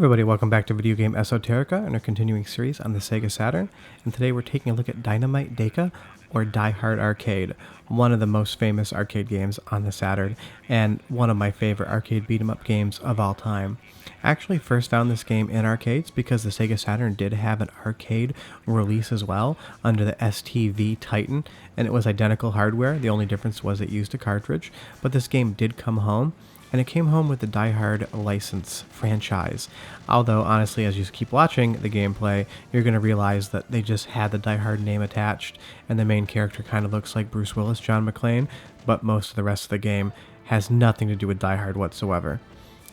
everybody, welcome back to Video Game Esoterica and our continuing series on the Sega Saturn. And today we're taking a look at Dynamite Deka, or Die Hard Arcade, one of the most famous arcade games on the Saturn, and one of my favorite arcade beat-em-up games of all time. I actually first found this game in arcades because the Sega Saturn did have an arcade release as well under the STV Titan, and it was identical hardware. The only difference was it used a cartridge, but this game did come home. And it came home with the Die Hard license franchise. Although, honestly, as you keep watching the gameplay, you're going to realize that they just had the Die Hard name attached, and the main character kind of looks like Bruce Willis, John McClane, but most of the rest of the game has nothing to do with Die Hard whatsoever.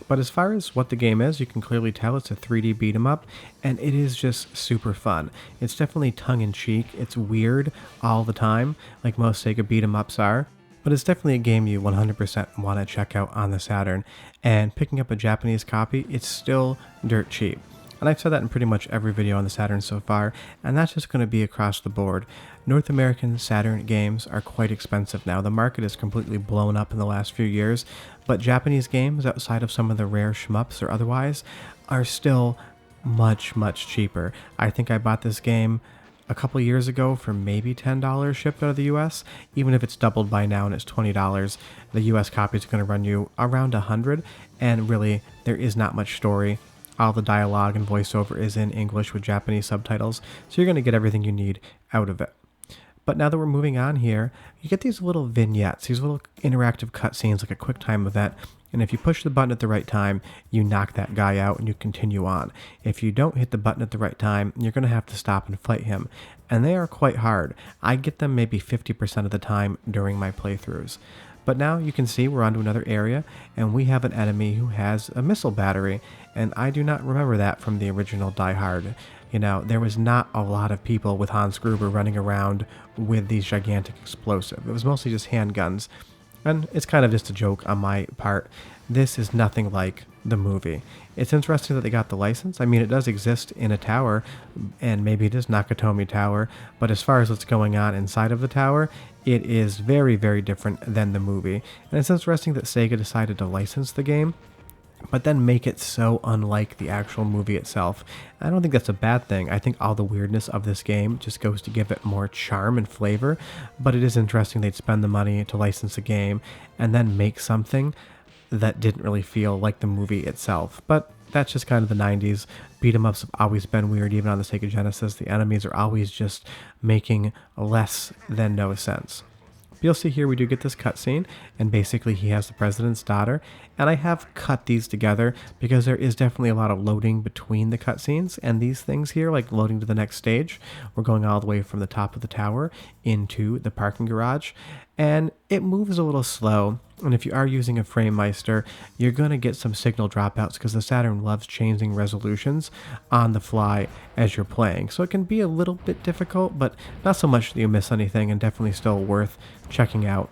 But as far as what the game is, you can clearly tell it's a 3D beat 'em up, and it is just super fun. It's definitely tongue-in-cheek, it's weird all the time, like most Sega beat 'em ups are. But it's definitely a game you 100% want to check out on the Saturn, and picking up a Japanese copy, it's still dirt cheap. And I've said that in pretty much every video on the Saturn so far, and that's just going to be across the board. North American Saturn games are quite expensive now. The market is completely blown up in the last few years, but Japanese games, outside of some of the rare shmups or otherwise, are still much, much cheaper. I think I bought this game a couple years ago for maybe $10 shipped out of the US. Even if it's doubled by now and it's $20, the US copy is going to run you around $100, and really there is not much story. All the dialogue and voiceover is in English with Japanese subtitles, so you're going to get everything you need out of it. But now that we're moving on here, you get these little vignettes, these little interactive cutscenes, like a QuickTime event. And if you push the button at the right time, you knock that guy out and you continue on. If you don't hit the button at the right time, you're going to have to stop and fight him. And they are quite hard. I get them maybe 50% of the time during my playthroughs. But now you can see we're onto another area, and we have an enemy who has a missile battery. And I do not remember that from the original Die Hard. You know, there was not a lot of people with Hans Gruber running around with these gigantic explosives. It was mostly just handguns. And it's kind of just a joke on my part. This is nothing like the movie. It's interesting that they got the license. I mean, it does exist in a tower, and maybe it is Nakatomi Tower, but as far as what's going on inside of the tower, it is very, very different than the movie. And it's interesting that Sega decided to license the game, but then make it so unlike the actual movie itself. I don't think that's a bad thing. I think all the weirdness of this game just goes to give it more charm and flavor, but it is interesting they'd spend the money to license a game and then make something that didn't really feel like the movie itself. But that's just kind of the 90s. Beat 'em ups have always been weird, even on the Sega Genesis. The enemies are always just making less than no sense. You'll see here we do get this cutscene, and basically he has the president's daughter, and I have cut these together because there is definitely a lot of loading between the cutscenes and these things here, like loading to the next stage. We're going all the way from the top of the tower into the parking garage, and it moves a little slow. And if you are using a FrameMeister, you're going to get some signal dropouts because the Saturn loves changing resolutions on the fly as you're playing. So it can be a little bit difficult, but not so much that you miss anything, and definitely still worth checking out.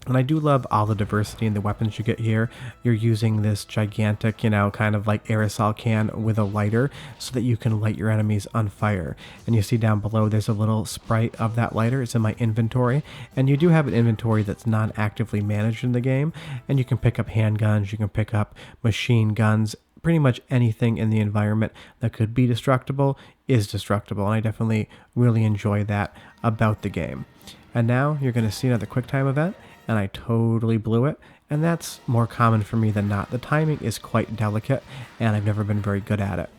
And I do love all the diversity in the weapons you get here. You're using this gigantic, kind of like aerosol can with a lighter so that you can light your enemies on fire. And you see down below there's a little sprite of that lighter. It's in my inventory. And you do have an inventory that's non-actively managed in the game. And you can pick up handguns, you can pick up machine guns. Pretty much anything in the environment that could be destructible is destructible. And I definitely really enjoy that about the game. And now you're going to see another QuickTime event, and I totally blew it, and that's more common for me than not. The timing is quite delicate, and I've never been very good at it.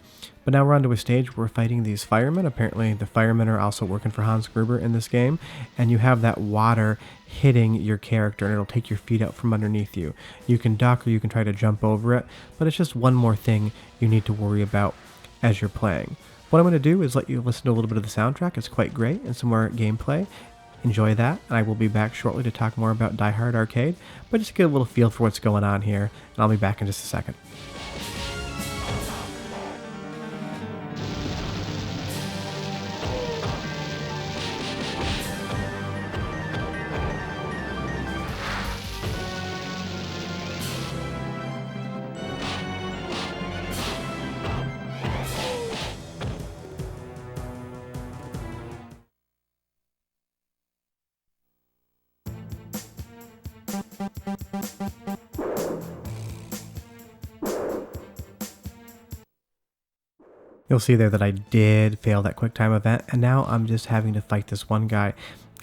But now we're onto a stage where we're fighting these firemen. Apparently the firemen are also working for Hans Gruber in this game, and you have that water hitting your character, and it'll take your feet out from underneath you. You can duck or you can try to jump over it, but it's just one more thing you need to worry about as you're playing. What I'm going to do is let you listen to a little bit of the soundtrack. It's quite great, and some more gameplay. Enjoy that, and I will be back shortly to talk more about Die Hard Arcade, but just to get a little feel for what's going on here, and I'll be back in just a second. You'll see there that I did fail that quick time event, and now I'm just having to fight this one guy.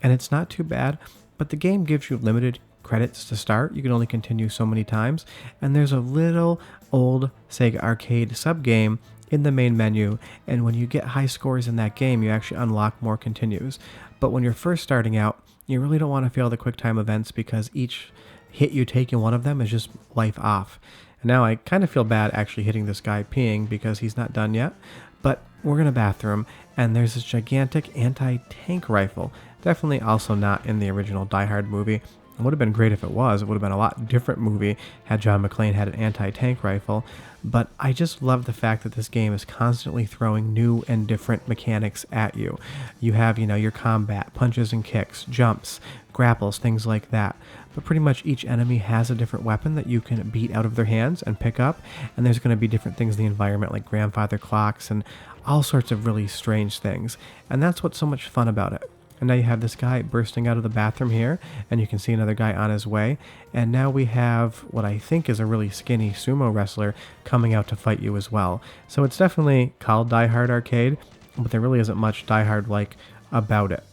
And it's not too bad, but the game gives you limited credits to start. You can only continue so many times, and there's a little old Sega Arcade sub-game in the main menu, and when you get high scores in that game, you actually unlock more continues. But when you're first starting out, you really don't want to fail the quick time events because each hit you take in one of them is just life off. And now I kind of feel bad actually hitting this guy peeing because he's not done yet, but we're in a bathroom, and there's this gigantic anti-tank rifle. Definitely also not in the original Die Hard movie. It would have been great if it was. It would have been a lot different movie had John McClane had an anti-tank rifle. But I just love the fact that this game is constantly throwing new and different mechanics at you. You have, your combat, punches and kicks, jumps, grapples, things like that. But pretty much each enemy has a different weapon that you can beat out of their hands and pick up. And there's going to be different things in the environment like grandfather clocks and all sorts of really strange things. And that's what's so much fun about it. And now you have this guy bursting out of the bathroom here, and you can see another guy on his way. And now we have what I think is a really skinny sumo wrestler coming out to fight you as well. So it's definitely called Die Hard Arcade, but there really isn't much Die Hard-like about it.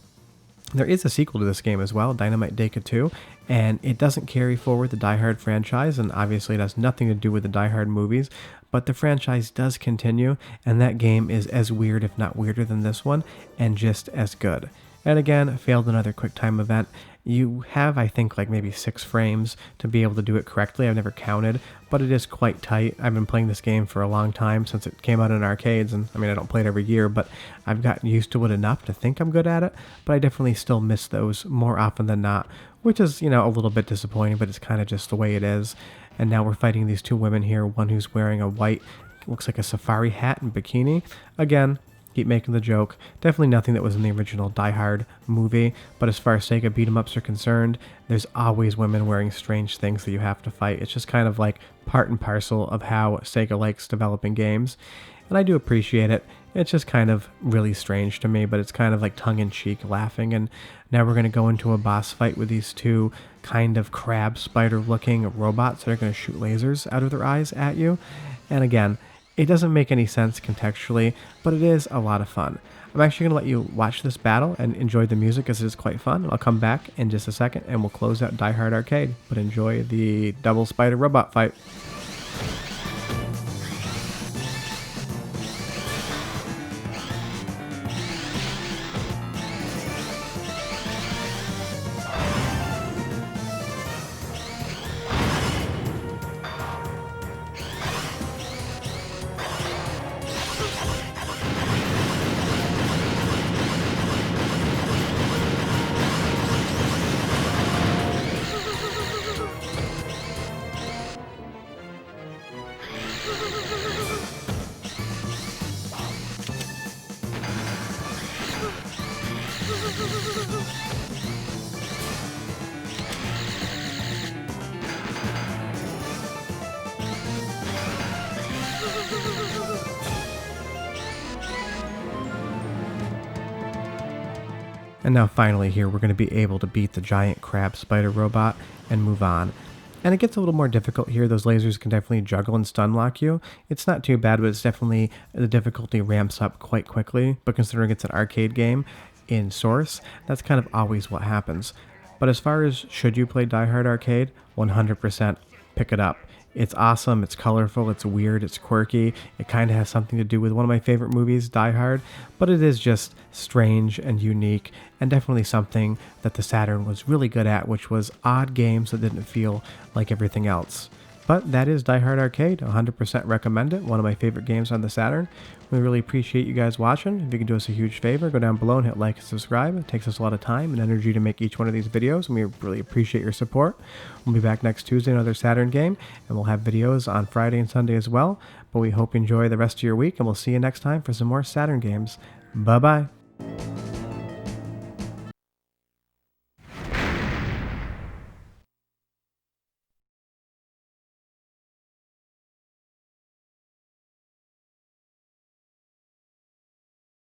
There is a sequel to this game as well, Dynamite Deka 2, and it doesn't carry forward the Die Hard franchise, and obviously it has nothing to do with the Die Hard movies, but the franchise does continue, and that game is as weird, if not weirder than this one, and just as good. And again, failed another quick time event. You have, I think, like maybe 6 frames to be able to do it correctly. I've never counted, but it is quite tight. I've been playing this game for a long time since it came out in arcades, and I don't play it every year, but I've gotten used to it enough to think I'm good at it, but I definitely still miss those more often than not, which is, a little bit disappointing, but it's kind of just the way it is. And now we're fighting these 2 women here, one who's wearing a white, looks like a safari hat and bikini. Again, keep making the joke. Definitely nothing that was in the original Die Hard movie, but as far as Sega beat-em-ups are concerned, there's always women wearing strange things that you have to fight. It's just kind of like part and parcel of how Sega likes developing games, and I do appreciate it. It's just kind of really strange to me, but it's kind of like tongue-in-cheek laughing. And now we're going to go into a boss fight with these 2 kind of crab spider-looking robots that are going to shoot lasers out of their eyes at you. And again, it doesn't make any sense contextually, but it is a lot of fun. I'm actually going to let you watch this battle and enjoy the music as it is quite fun. I'll come back in just a second and we'll close out Die Hard Arcade, but enjoy the double spider robot fight. And now finally here, we're going to be able to beat the giant crab spider robot and move on. And it gets a little more difficult here. Those lasers can definitely juggle and stun lock you. It's not too bad, but it's definitely, the difficulty ramps up quite quickly. But considering it's an arcade game in Source, that's kind of always what happens. But as far as should you play Die Hard Arcade, 100% pick it up. It's awesome, it's colorful, it's weird, it's quirky. It kind of has something to do with one of my favorite movies, Die Hard, but it is just strange and unique, and definitely something that the Saturn was really good at, which was odd games that didn't feel like everything else. But that is Die Hard Arcade. 100% recommend it. One of my favorite games on the Saturn. We really appreciate you guys watching. If you could do us a huge favor, go down below and hit like and subscribe. It takes us a lot of time and energy to make each one of these videos, and we really appreciate your support. We'll be back next Tuesday, another Saturn game, and we'll have videos on Friday and Sunday as well. But we hope you enjoy the rest of your week, and we'll see you next time for some more Saturn games. Bye-bye.